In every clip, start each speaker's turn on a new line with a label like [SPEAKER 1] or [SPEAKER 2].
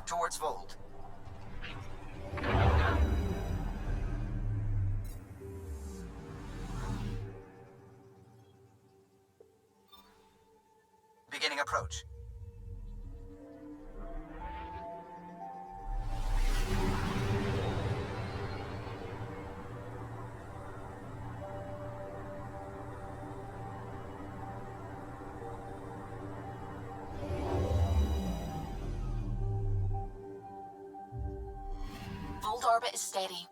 [SPEAKER 1] Track towards Voeld. Beginning approach.
[SPEAKER 2] Voeld orbit is steady.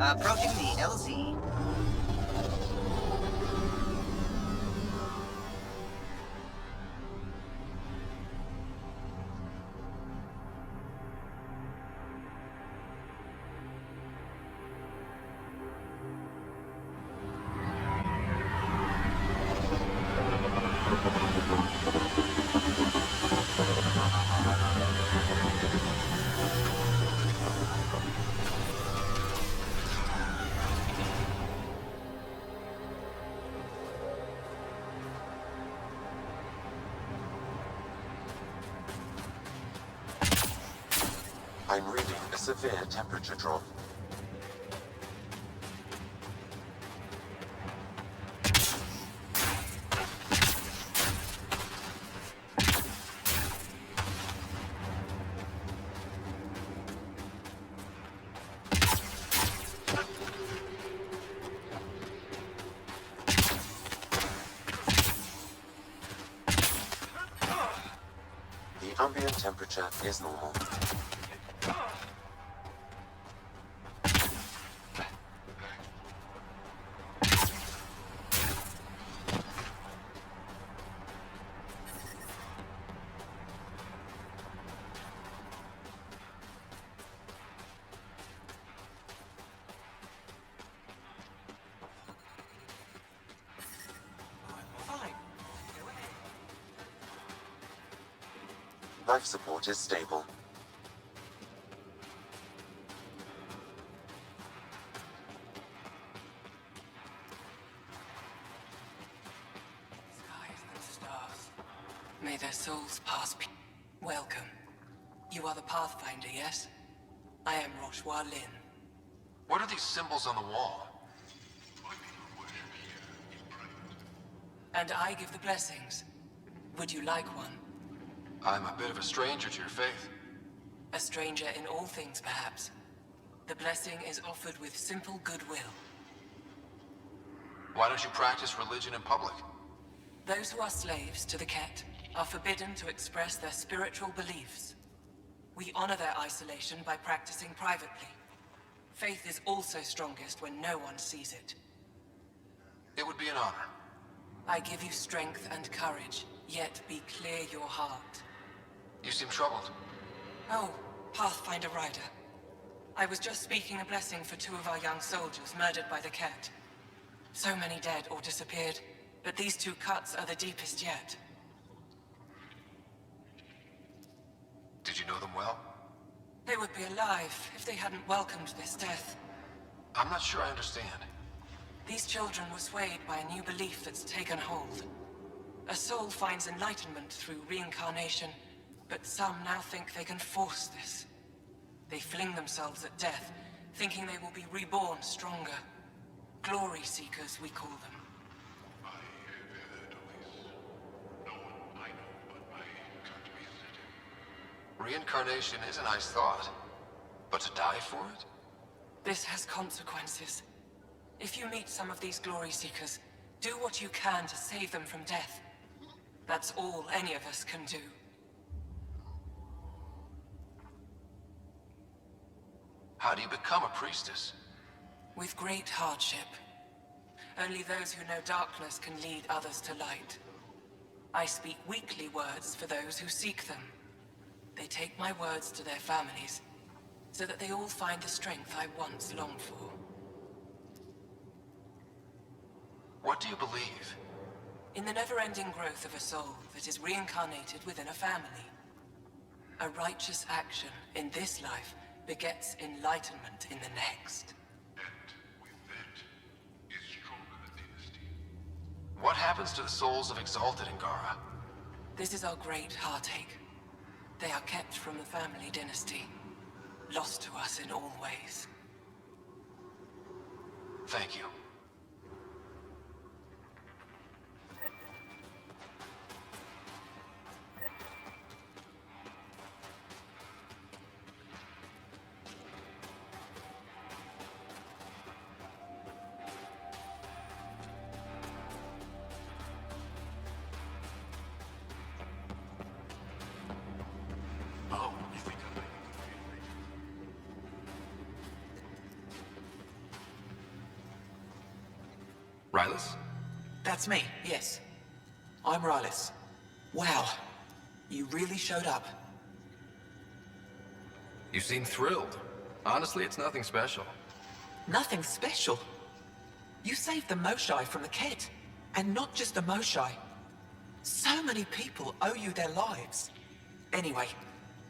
[SPEAKER 1] Approaching the LZ.
[SPEAKER 3] I'm reading a severe temperature drop. The ambient temperature is normal. Life support is stable.
[SPEAKER 4] Skies and stars. May their souls pass. Welcome. You are the Pathfinder, yes? I am Roshua Lin.
[SPEAKER 5] What are these symbols on the wall?
[SPEAKER 4] And I give the blessings. Would you like one?
[SPEAKER 5] I'm a bit of a stranger to your faith.
[SPEAKER 4] A stranger in all things, perhaps. The blessing is offered with simple goodwill.
[SPEAKER 5] Why don't you practice religion in public?
[SPEAKER 4] Those who are slaves to the Kett are forbidden to express their spiritual beliefs. We honor their isolation by practicing privately. Faith is also strongest when no one sees it.
[SPEAKER 5] It would be an honor.
[SPEAKER 4] I give you strength and courage, yet be clear your heart.
[SPEAKER 5] You seem troubled.
[SPEAKER 4] Oh, Pathfinder Rider. I was just speaking a blessing for 2 of our young soldiers murdered by the Kett. So many dead or disappeared, but these 2 cuts are the deepest yet.
[SPEAKER 5] Did you know them well?
[SPEAKER 4] They would be alive if they hadn't welcomed this death.
[SPEAKER 5] I'm not sure I understand.
[SPEAKER 4] These children were swayed by a new belief that's taken hold. A soul finds enlightenment through reincarnation, but some now think they can force this. They fling themselves at death, thinking they will be reborn stronger. Glory seekers, we call them.
[SPEAKER 5] I have heard of this. No one I know but my country said it. Reincarnation is a nice thought, but to die for it?
[SPEAKER 4] This has consequences. If you meet some of these glory seekers, do what you can to save them from death. That's all any of us can do.
[SPEAKER 5] How do you become a priestess?
[SPEAKER 4] With great hardship. Only those who know darkness can lead others to light. I speak weekly words for those who seek them. They take my words to their families, so that they all find the strength I once longed for.
[SPEAKER 5] What do you believe?
[SPEAKER 4] In the never-ending growth of a soul that is reincarnated within a family. A righteous action in this life begets enlightenment in the next.
[SPEAKER 5] And with that is stronger the dynasty. What happens to the souls of exalted Angara?
[SPEAKER 4] This is our great heartache. They are kept from the family dynasty, lost to us in all ways.
[SPEAKER 5] Thank you. Oh, you think I'm making Rylus?
[SPEAKER 2] That's me, yes. I'm Rylus. Wow, you really showed up.
[SPEAKER 5] You seem thrilled. Honestly, it's nothing special.
[SPEAKER 2] Nothing special. You saved the Moshai from the Kett. And not just the Moshai. So many people owe you their lives. Anyway,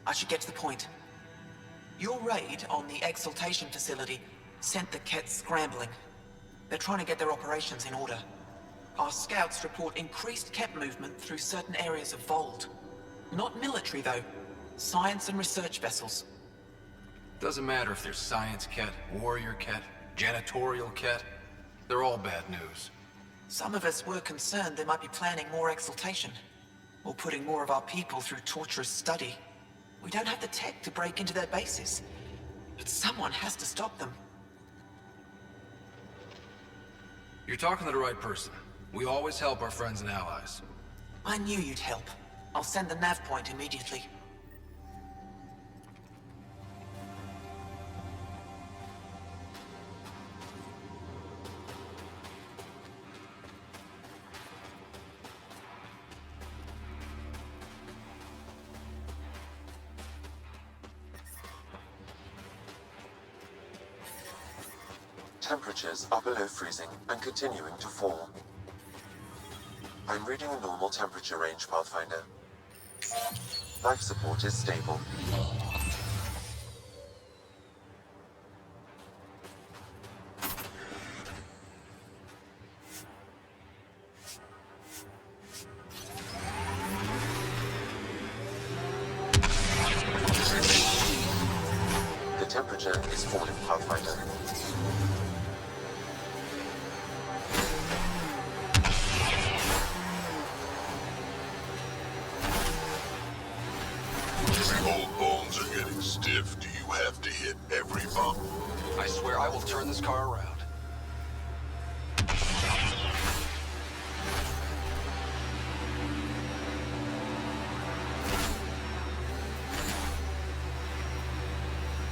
[SPEAKER 2] I should get to the point. Your raid on the Exaltation facility sent the Kett scrambling. They're trying to get their operations in order. Our scouts report increased Kett movement through certain areas of Voeld. Not military, though. Science and research vessels.
[SPEAKER 5] Doesn't matter if there's science Kett, warrior Kett, janitorial Kett. They're all bad news.
[SPEAKER 2] Some of us were concerned they might be planning more Exaltation. Or putting more of our people through torturous study. We don't have the tech to break into their bases. But someone has to stop them.
[SPEAKER 5] You're talking to the right person. We always help our friends and allies.
[SPEAKER 2] I knew you'd help. I'll send the nav point immediately.
[SPEAKER 3] Temperatures are below freezing and continuing to fall. I'm reading a normal temperature range, Pathfinder. Life support is stable. The temperature is falling, Pathfinder.
[SPEAKER 6] Old bones are getting stiff. Do you have to hit every bump?
[SPEAKER 5] I swear I will turn this car around.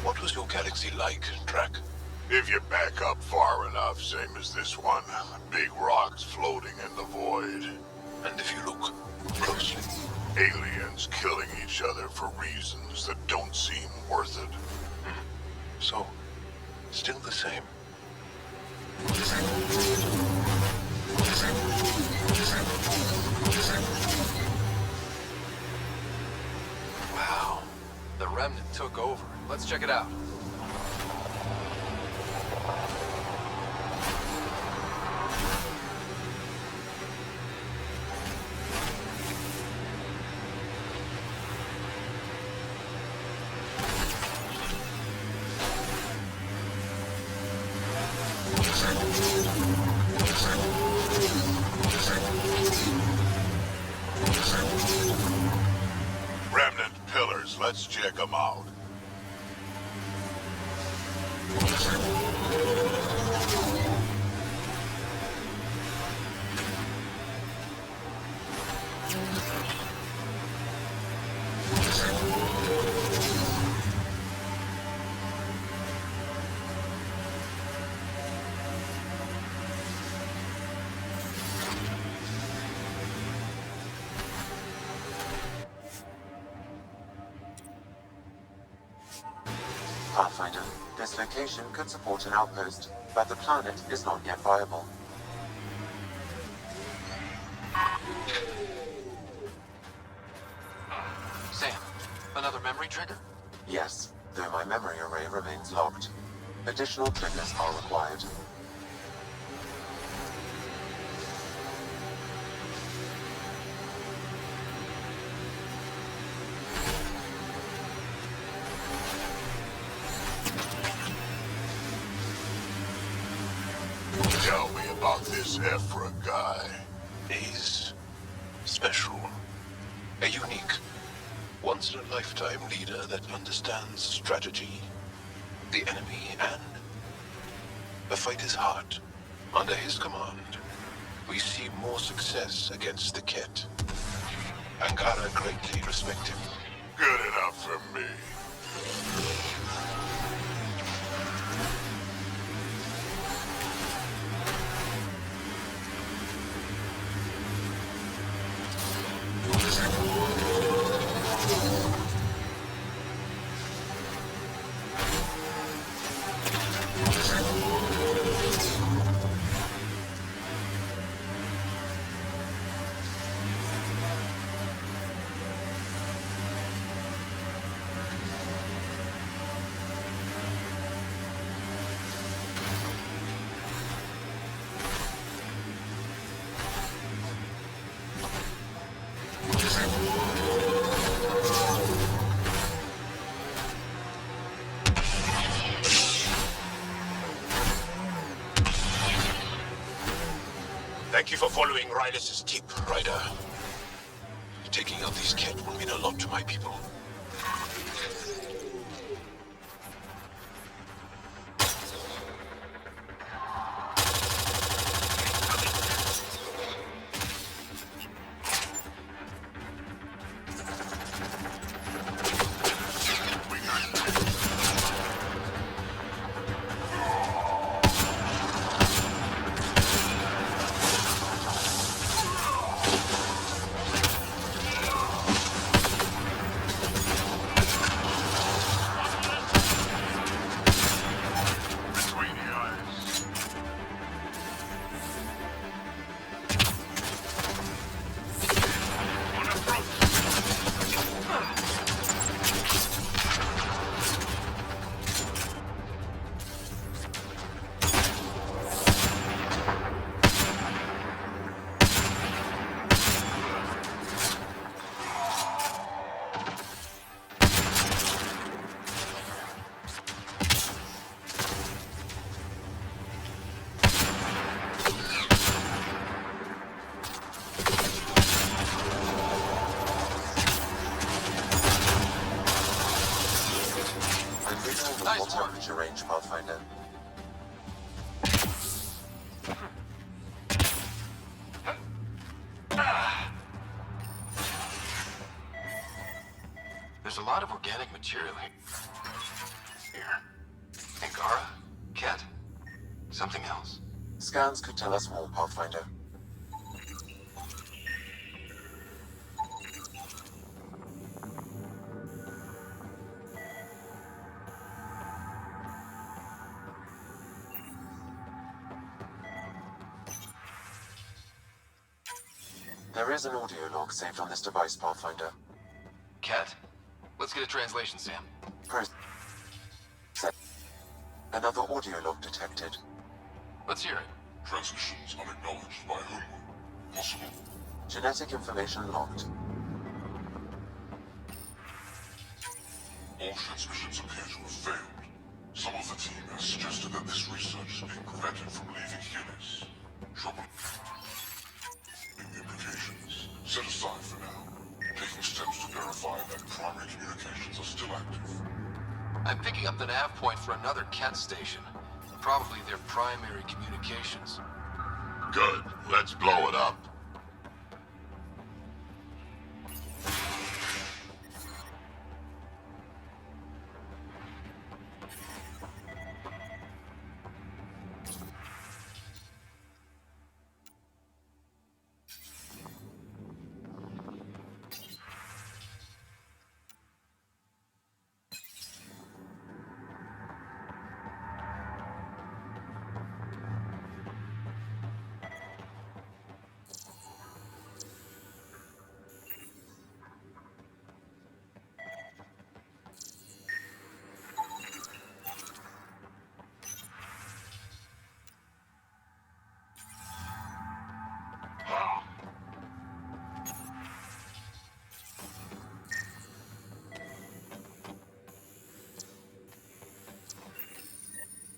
[SPEAKER 6] What was your galaxy like, Trek? If you back up far enough, same as this one. Big rocks floating in the void. And if you look closely, aliens killing each other for reasons that don't seem worth it. So, still the same.
[SPEAKER 5] Wow. The remnant took over. Let's check it out.
[SPEAKER 6] Let's check them out.
[SPEAKER 3] Pathfinder, this location could support an outpost, but the planet is not yet viable.
[SPEAKER 5] Sam, another memory trigger?
[SPEAKER 3] Yes, though my memory array remains locked. Additional triggers are required.
[SPEAKER 6] Tell me about this Ephra guy. He's special. A unique, once-in-a-lifetime leader that understands strategy, the enemy, and the fight is hard. Under his command, we see more success against the Kett. Ankara greatly respect him. Good enough for me. Thank you for following Rylis' tip, Ryder. Taking out these Kett will mean a lot to my people.
[SPEAKER 3] Temperature range, Pathfinder.
[SPEAKER 5] There's a lot of organic material here. Ankara? Kett? Something else.
[SPEAKER 3] Scans could tell us more, Pathfinder. There is an audio log saved on this device, Pathfinder.
[SPEAKER 5] Kett? Let's get a translation, Sam.
[SPEAKER 3] Another audio log detected.
[SPEAKER 5] Let's hear it.
[SPEAKER 6] Transmissions unacknowledged by whom? Possible.
[SPEAKER 3] Genetic information logged.
[SPEAKER 6] All transmissions appear to have failed. Some of the team has suggested that this research is being prevented from leaving Helios. Trouble. Implications. Set aside for now. Taking steps to verify The primary communications are still active.
[SPEAKER 5] I'm picking up the nav point for another Kett station. Probably their primary communications.
[SPEAKER 6] Good. Let's blow it up.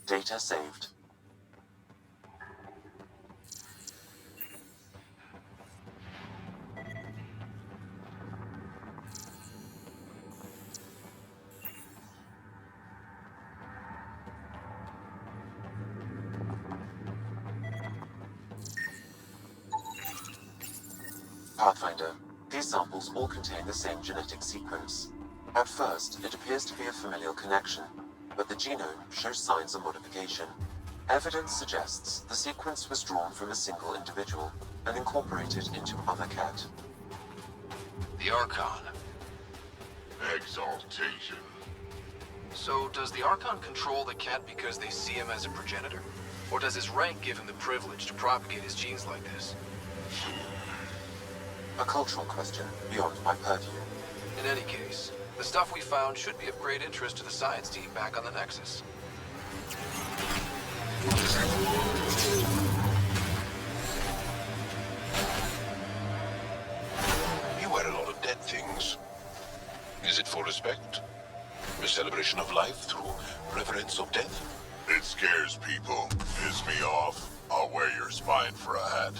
[SPEAKER 3] Data saved. Pathfinder, these samples all contain the same genetic sequence. At first, it appears to be a familial connection, but the genome shows signs of modification. Evidence suggests the sequence was drawn from a single individual and incorporated into other Kett.
[SPEAKER 5] The Archon.
[SPEAKER 6] Exaltation.
[SPEAKER 5] So, does the Archon control the Kett because they see him as a progenitor? Or does his rank give him the privilege to propagate his genes like this?
[SPEAKER 3] A cultural question beyond my purview.
[SPEAKER 5] In any case, the stuff we found should be of great interest to the science team back on the Nexus.
[SPEAKER 6] You wear a lot of dead things. Is it for respect? A celebration of life through reverence of death? It scares people. Piss me off. I'll wear your spine for a hat.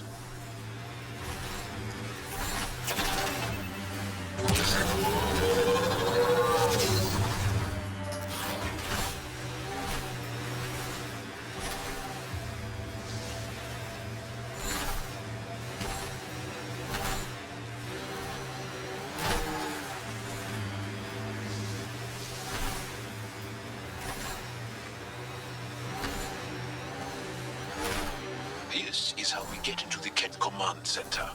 [SPEAKER 6] This is how we get into the Kett Command Center.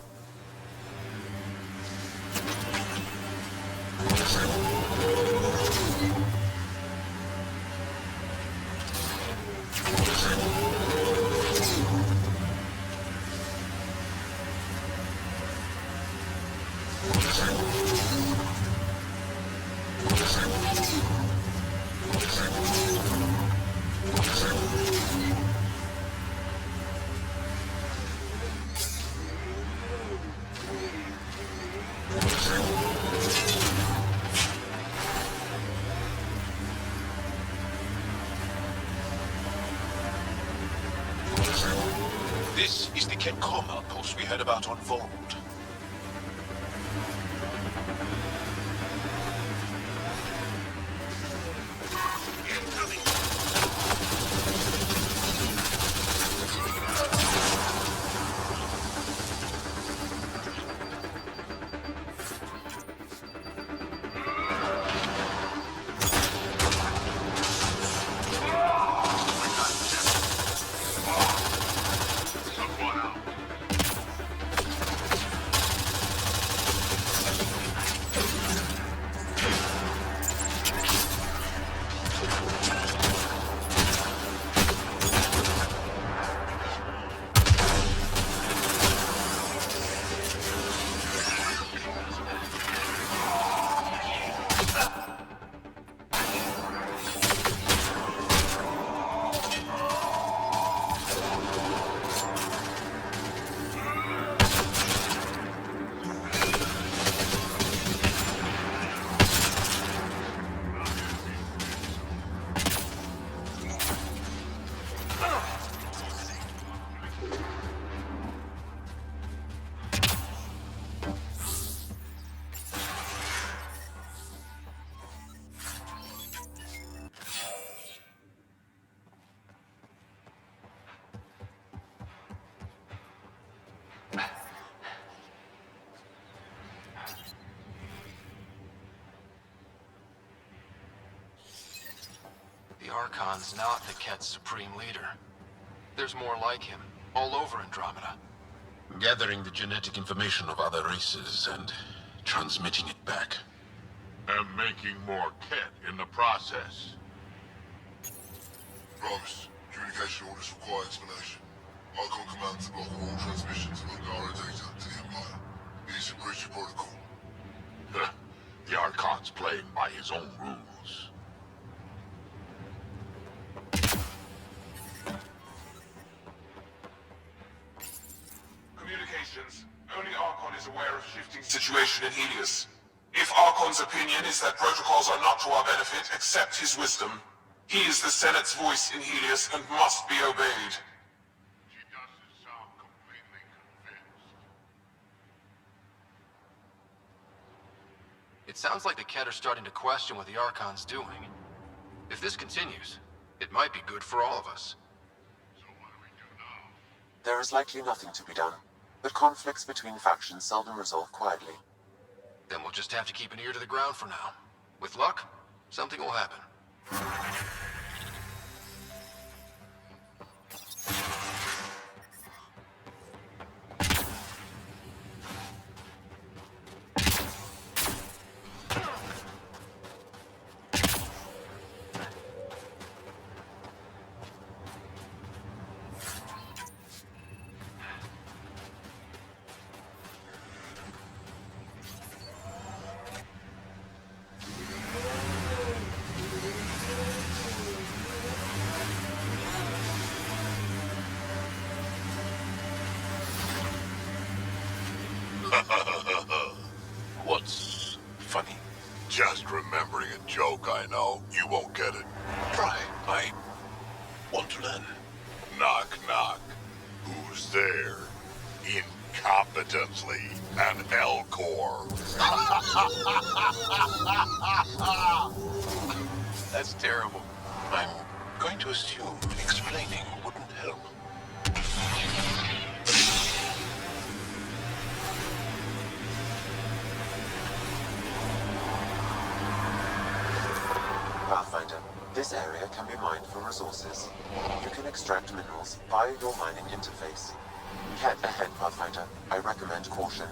[SPEAKER 6] This is the Kett Com outpost we heard about on Voeld.
[SPEAKER 5] Archon's not the Kett's supreme leader. There's more like him, all over Andromeda.
[SPEAKER 6] Gathering the genetic information of other races and transmitting it back. And making more Kett in the process.
[SPEAKER 7] Promise. Communication orders require explanation. Archon command to block all transmissions of Angara data to the Empire. He's in breach of protocol.
[SPEAKER 6] The Archon's playing by his own rules.
[SPEAKER 8] Communications. Only Archon is aware of shifting situation in Helios. If Archon's opinion is that protocols are not to our benefit, accept his wisdom. He is the Senate's voice in Helios and must be obeyed.
[SPEAKER 6] She doesn't sound completely convinced.
[SPEAKER 5] It sounds like the Kett are starting to question what the Archon's doing. If this continues, it might be good for all of us.
[SPEAKER 6] So what do we do now?
[SPEAKER 3] There is likely nothing to be done, but conflicts between factions seldom resolve quietly.
[SPEAKER 5] Then we'll just have to keep an ear to the ground for now. With luck, something will happen.
[SPEAKER 6] What's funny? Just remembering a joke, I know. You won't get it.
[SPEAKER 7] Try. I want to learn.
[SPEAKER 6] Knock, knock. Who's there? Incompetently, an L-Core.
[SPEAKER 7] That's terrible. I'm going to assume explaining wouldn't help.
[SPEAKER 3] Pathfinder, this area can be mined for resources. You can extract minerals via your mining interface. Kett ahead, Pathfinder. I recommend caution.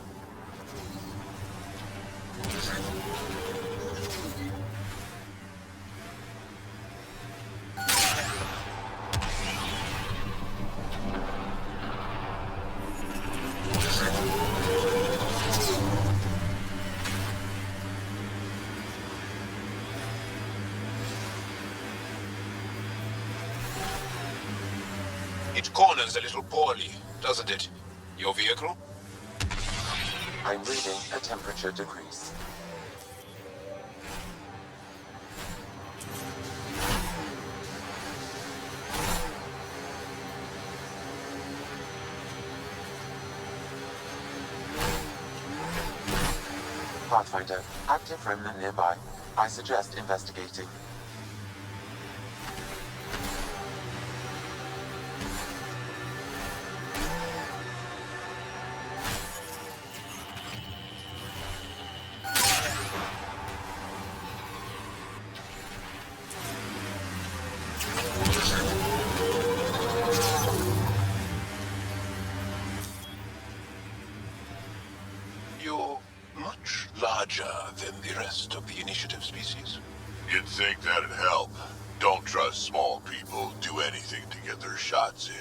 [SPEAKER 7] It corners a little poorly, doesn't it? Your vehicle?
[SPEAKER 3] I'm reading a temperature decrease. Pathfinder, active remnant nearby. I suggest investigating.
[SPEAKER 7] You're much larger than the rest of the initiative species.
[SPEAKER 6] You'd think that'd help. Don't trust small people. Do anything to get their shots in.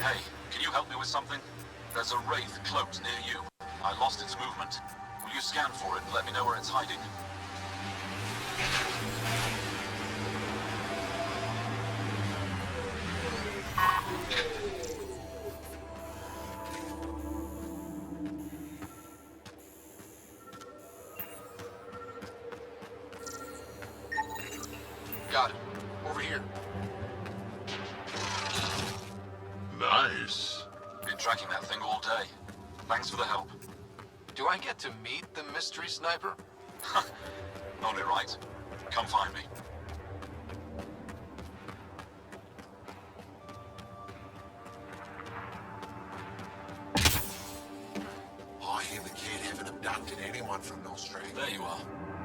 [SPEAKER 9] Hey, can you help me with something? There's a wraith cloaked near you. I lost its movement. Will you scan for it and let me know where it's hiding?
[SPEAKER 5] Got it. Over here.
[SPEAKER 6] Nice.
[SPEAKER 9] Been tracking that thing all day. Thanks for the help.
[SPEAKER 5] Do I get to meet the mystery sniper?
[SPEAKER 9] Only right. Come find me.
[SPEAKER 6] I hear the kid haven't abducted anyone from Nostra.
[SPEAKER 9] There you are.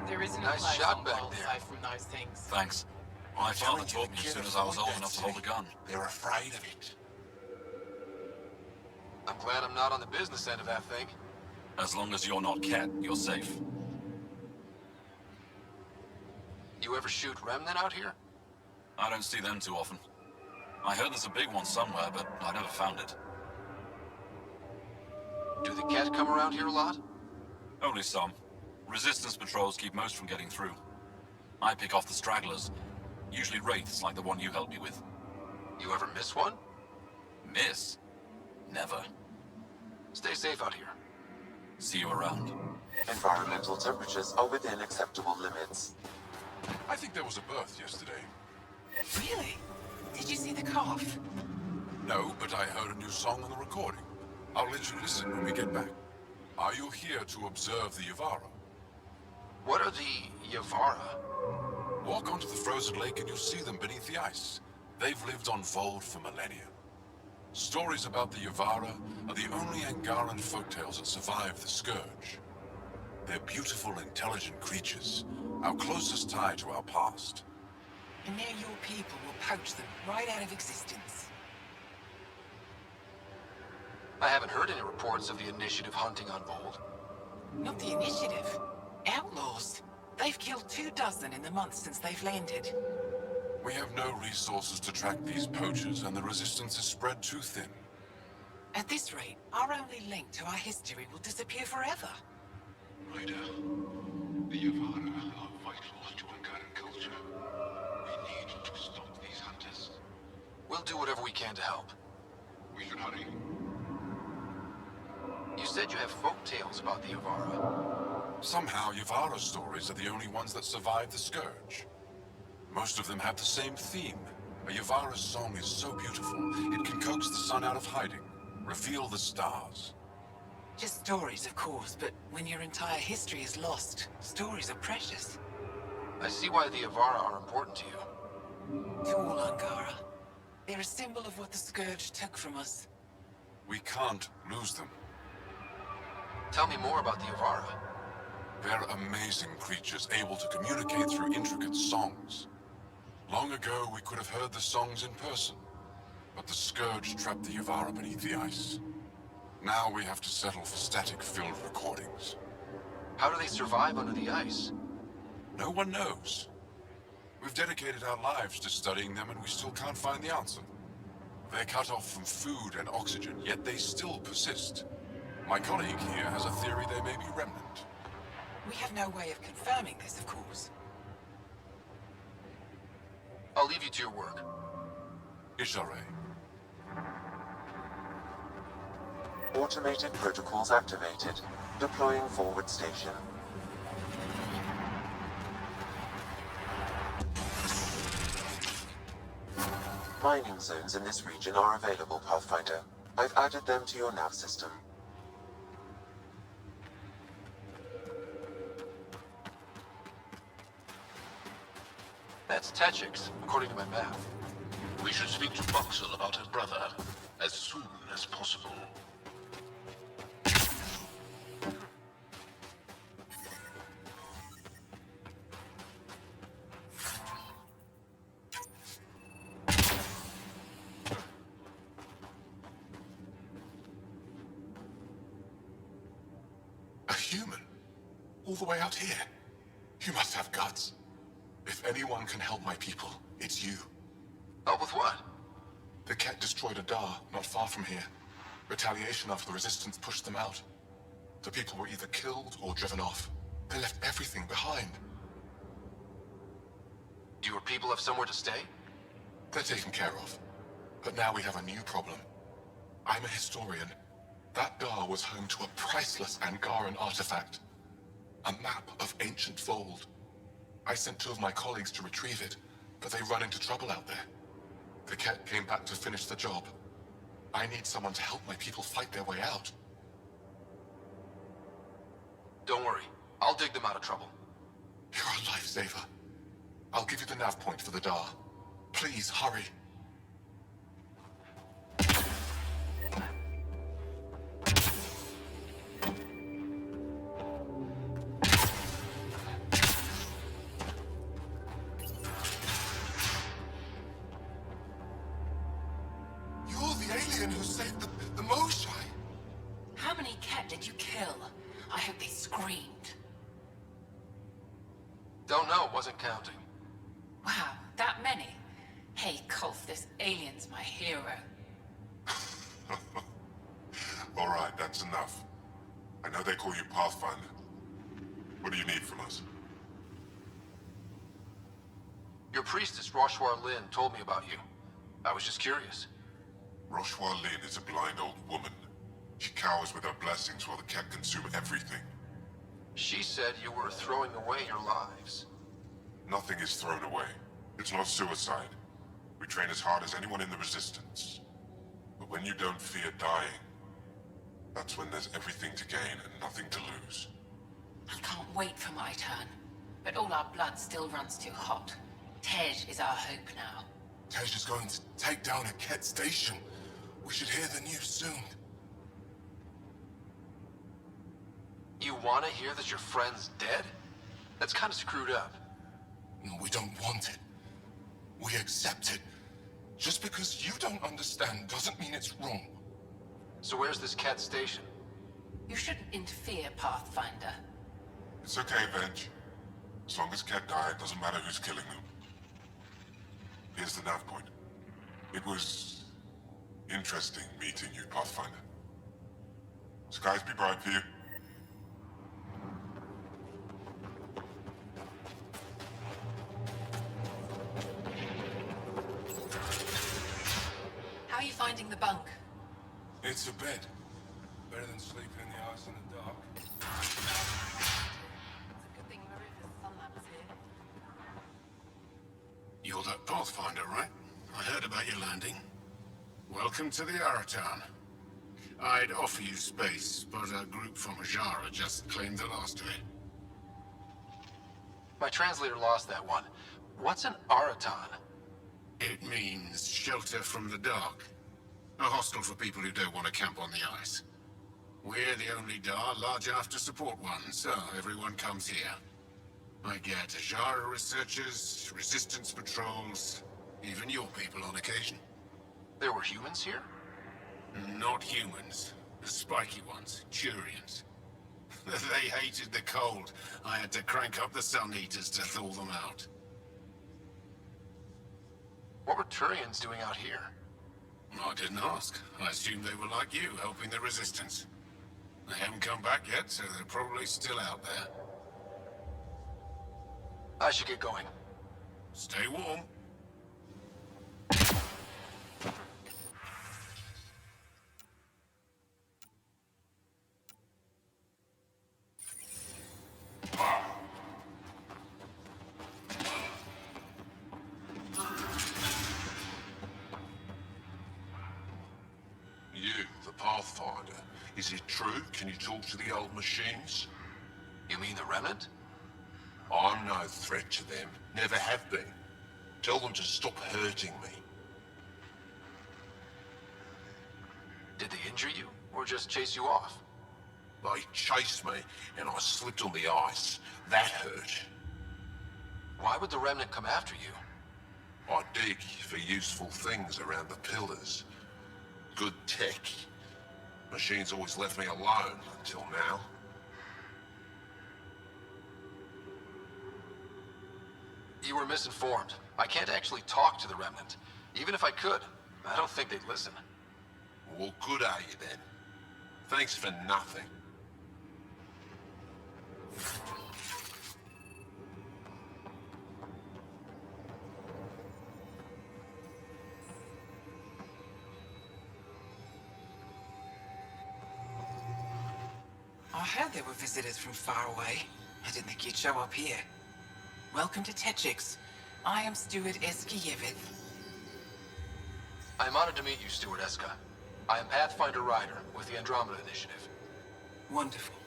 [SPEAKER 2] There isn't
[SPEAKER 5] Nice
[SPEAKER 2] a place
[SPEAKER 5] shot
[SPEAKER 2] on
[SPEAKER 5] back
[SPEAKER 2] Voeld
[SPEAKER 5] there.
[SPEAKER 2] safe from those things.
[SPEAKER 9] Thanks. My father taught me as soon as I was old enough to hold a gun.
[SPEAKER 6] They're afraid of it.
[SPEAKER 5] I'm glad I'm not on the business end of that thing.
[SPEAKER 9] As long as you're not Kett, you're safe.
[SPEAKER 5] You ever shoot Remnant out here?
[SPEAKER 9] I don't see them too often. I heard there's a big one somewhere, but I never found it.
[SPEAKER 5] Do the Kett come around here a lot?
[SPEAKER 9] Only some. Resistance patrols keep most from getting through. I pick off the stragglers. Usually wraiths like the one you helped me with.
[SPEAKER 5] You ever miss one?
[SPEAKER 9] Miss? Never.
[SPEAKER 5] Stay safe out here.
[SPEAKER 9] See you around.
[SPEAKER 3] Environmental temperatures are within acceptable limits.
[SPEAKER 6] I think there was a birth yesterday.
[SPEAKER 2] Really? Did you see the calf?
[SPEAKER 6] No, but I heard a new song on the recording. I'll let you listen when we get back. Are you here to observe the Yavara?
[SPEAKER 5] What are the Yavara?
[SPEAKER 6] Walk onto the frozen lake and you'll see them beneath the ice. They've lived on Voeld for millennia. Stories about the Yavara are the only Angaran folktales that survive the Scourge. They're beautiful, intelligent creatures, our closest tie to our past.
[SPEAKER 2] And now your people will poach them right out of existence.
[SPEAKER 5] I haven't heard any reports of the Initiative hunting on Voeld.
[SPEAKER 2] Not the Initiative. Outlaws. They've killed 24 in the months since they've landed.
[SPEAKER 6] We have no resources to track these poachers, and the resistance is spread too thin.
[SPEAKER 2] At this rate, our only link to our history will disappear forever.
[SPEAKER 7] Ryder, the Yavara are vital to Angaran culture. We need to stop these hunters.
[SPEAKER 5] We'll do whatever we can to help.
[SPEAKER 7] We should hurry.
[SPEAKER 5] You said you have folk tales about the Yavara.
[SPEAKER 6] Somehow, Yavara stories are the only ones that survive the Scourge. Most of them have the same theme. A Yavara's song is so beautiful, it can coax the sun out of hiding, reveal the stars.
[SPEAKER 2] Just stories, of course, but when your entire history is lost, stories are precious.
[SPEAKER 5] I see why the Yavara are important to you.
[SPEAKER 2] To all Angara. They're a symbol of what the Scourge took from us.
[SPEAKER 6] We can't lose them.
[SPEAKER 5] Tell me more about the Yavara.
[SPEAKER 6] They're amazing creatures, able to communicate through intricate songs. Long ago, we could have heard the songs in person, but the Scourge trapped the Yavara beneath the ice. Now we have to settle for static-filled recordings.
[SPEAKER 5] How do they survive under the ice?
[SPEAKER 6] No one knows. We've dedicated our lives to studying them, and we still can't find the answer. They're cut off from food and oxygen, yet they still persist. My colleague here has a theory they may be remnant.
[SPEAKER 2] We have no way of confirming this, of course.
[SPEAKER 5] I'll leave you to your work.
[SPEAKER 6] Ishare.
[SPEAKER 3] Automated protocols activated. Deploying forward station. Mining zones in this region are available, Pathfinder. I've added them to your nav system.
[SPEAKER 5] That's Techix, according to my map.
[SPEAKER 7] We should speak to Boxel about her brother as soon as possible.
[SPEAKER 6] A human? All the way out here? You must have guts. If anyone can help my people, it's you.
[SPEAKER 5] Help with what?
[SPEAKER 6] The Kett destroyed a Dar not far from here. Retaliation after the Resistance pushed them out. The people were either killed or driven off. They left everything behind.
[SPEAKER 5] Do your people have somewhere to stay?
[SPEAKER 6] They're taken care of. But now we have a new problem. I'm a historian. That Dar was home to a priceless Angaran artifact. A map of ancient Voeld. I sent 2 of my colleagues to retrieve it, but they run into trouble out there. The Kett came back to finish the job. I need someone to help my people fight their way out.
[SPEAKER 5] Don't worry. I'll dig them out of trouble.
[SPEAKER 6] You're a lifesaver. I'll give you the nav point for the Dar. Please, hurry. You're the alien who saved the Moshai.
[SPEAKER 4] How many Kett did you kill? I hope they screamed.
[SPEAKER 5] Don't know, wasn't counting.
[SPEAKER 4] Wow, that many? Hey, Kolf, this alien's my hero.
[SPEAKER 6] All right, that's enough. I know they call you Pathfinder. What do you need from us?
[SPEAKER 5] Your priestess, Roshwar Lin, told me about you. I was just curious.
[SPEAKER 6] Roshwar Lin is a blind old woman. She cowers with her blessings while the Kett consume everything.
[SPEAKER 5] She said you were throwing away your lives.
[SPEAKER 6] Nothing is thrown away. It's not suicide. We train as hard as anyone in the Resistance. But when you don't fear dying, that's when there's everything to gain and nothing to lose.
[SPEAKER 4] I can't wait for my turn. But all our blood still runs too hot. Tej is our hope now.
[SPEAKER 6] Tej is going to take down a Kett station. We should hear the news soon.
[SPEAKER 5] You want to hear that your friend's dead? That's kind of screwed up.
[SPEAKER 6] No, we don't want it. We accept it. Just because you don't understand doesn't mean it's wrong.
[SPEAKER 5] So where's this Kett station?
[SPEAKER 4] You shouldn't interfere, Pathfinder.
[SPEAKER 6] It's okay, Venge. As long as Kett die, it doesn't matter who's killing them. Here's the nav point. It was interesting meeting you, Pathfinder. Skies be bright for you.
[SPEAKER 4] How are you finding the bunk?
[SPEAKER 6] It's a bed. Better than sleeping in the ice in the dark.
[SPEAKER 4] It's a good thing Marifa's Sunlab's here.
[SPEAKER 10] You're that Pathfinder, right? I heard about your landing. Welcome to the Aratan. I'd offer you space, but a group from Ajara just claimed the last of it.
[SPEAKER 5] My translator lost that one. What's an Aratan?
[SPEAKER 10] It means shelter from the dark. A hostel for people who don't want to camp on the ice. We're the only Dar large enough to support one, so everyone comes here. I get Ajara researchers, resistance patrols, even your people on occasion.
[SPEAKER 5] There were humans here?
[SPEAKER 10] Not humans. The spiky ones, Turians. They hated the cold. I had to crank up the sun heaters to thaw them out.
[SPEAKER 5] What were Turians doing out here?
[SPEAKER 10] I didn't ask. I assumed they were like you, helping the Resistance. They haven't come back yet, so they're probably still out there.
[SPEAKER 5] I should get going.
[SPEAKER 10] Stay warm.
[SPEAKER 6] You, the Pathfinder. Is it true? Can you talk to the old machines?
[SPEAKER 5] You mean the Remnant?
[SPEAKER 6] I'm no threat to them. Never have been. Tell them to stop hurting me.
[SPEAKER 5] Did they injure you, or just chase you off?
[SPEAKER 6] They chased me, and I slipped on the ice. That hurt.
[SPEAKER 5] Why would the Remnant come after you?
[SPEAKER 6] I dig for useful things around the pillars. Good tech. Machines always left me alone until now.
[SPEAKER 5] You were misinformed. I can't actually talk to the Remnant. Even if I could, I don't think they'd listen.
[SPEAKER 6] What good are you then? Thanks for nothing.
[SPEAKER 2] I heard there were visitors from far away. I didn't think you'd show up here. Welcome to Techix. I am Steward Eskiyevith.
[SPEAKER 5] I'm honored to meet you, Steward Eska. I am Pathfinder Ryder with the Andromeda Initiative.
[SPEAKER 2] Wonderful.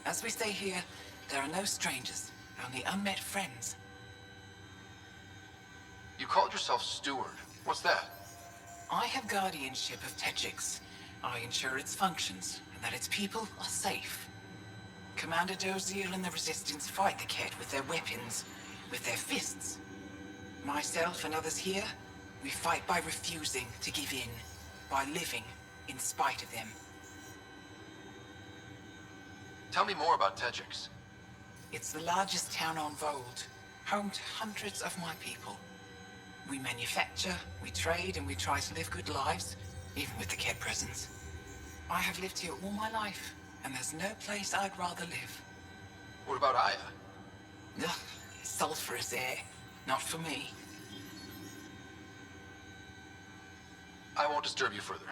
[SPEAKER 2] As we stay here, there are no strangers, only unmet friends.
[SPEAKER 5] You called yourself Steward. What's that?
[SPEAKER 2] I have guardianship of Techix. I ensure its functions, and that its people are safe. Commander Dozier and the Resistance fight the Kett with their weapons, with their fists. Myself and others here, we fight by refusing to give in, by living in spite of them.
[SPEAKER 5] Tell me more about Techix.
[SPEAKER 2] It's the largest town on Voeld, home to hundreds of my people. We manufacture, we trade, and we try to live good lives, even with the Kett presence. I have lived here all my life, and there's no place I'd rather live.
[SPEAKER 5] What about Aya?
[SPEAKER 2] Ugh, sulfurous air. Not for me.
[SPEAKER 5] I won't disturb you further.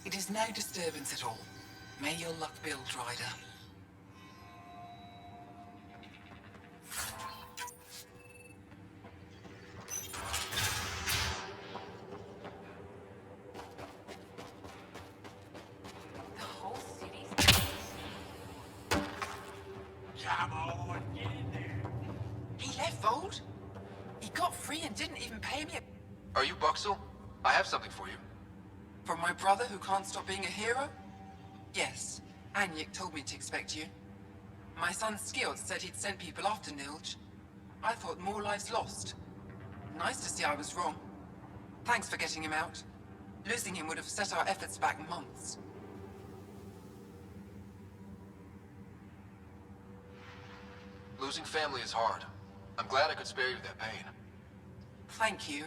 [SPEAKER 2] It is no disturbance at all. May your luck build, Ryder.
[SPEAKER 4] The whole city's...
[SPEAKER 10] Come on, get in there.
[SPEAKER 2] He left Voeld? He got free and didn't even pay me
[SPEAKER 5] Are you Buxel? I have something for you.
[SPEAKER 11] From my brother who can't stop being a hero? Yes, Anyik told me to expect you. My son Skjord said he'd sent people after Nilj. I thought more lives lost. Nice to see I was wrong. Thanks for getting him out. Losing him would have set our efforts back months.
[SPEAKER 5] Losing family is hard. I'm glad I could spare you that pain.
[SPEAKER 11] Thank you.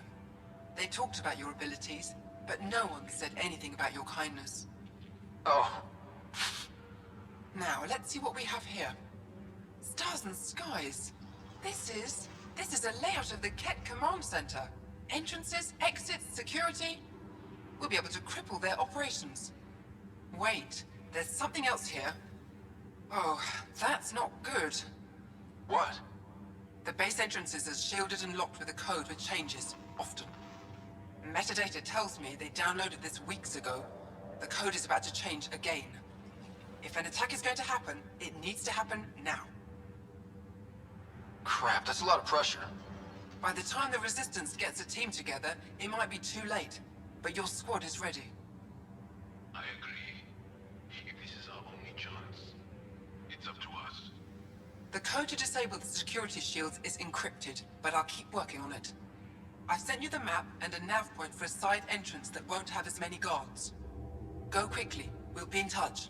[SPEAKER 11] They talked about your abilities, but no one said anything about your kindness.
[SPEAKER 5] Oh,
[SPEAKER 11] Now, let's see what we have here. Stars and skies. This is a layout of the Kett Command Center. Entrances, exits, security. We'll be able to cripple their operations. Wait, there's something else here. Oh, that's not good.
[SPEAKER 5] what?
[SPEAKER 11] The base entrances are shielded and locked with a code which changes, often. Metadata tells me they downloaded this weeks ago. The code is about to change again. If an attack is going to happen, it needs to happen now.
[SPEAKER 5] Crap, that's a lot of pressure.
[SPEAKER 11] By the time the Resistance gets a team together, it might be too late. But your squad is ready.
[SPEAKER 7] I agree. If this is our only chance, it's up to us.
[SPEAKER 11] The code to disable the security shields is encrypted, but I'll keep working on it. I've sent you the map and a nav point for a side entrance that won't have as many guards. Go quickly. We'll be in touch.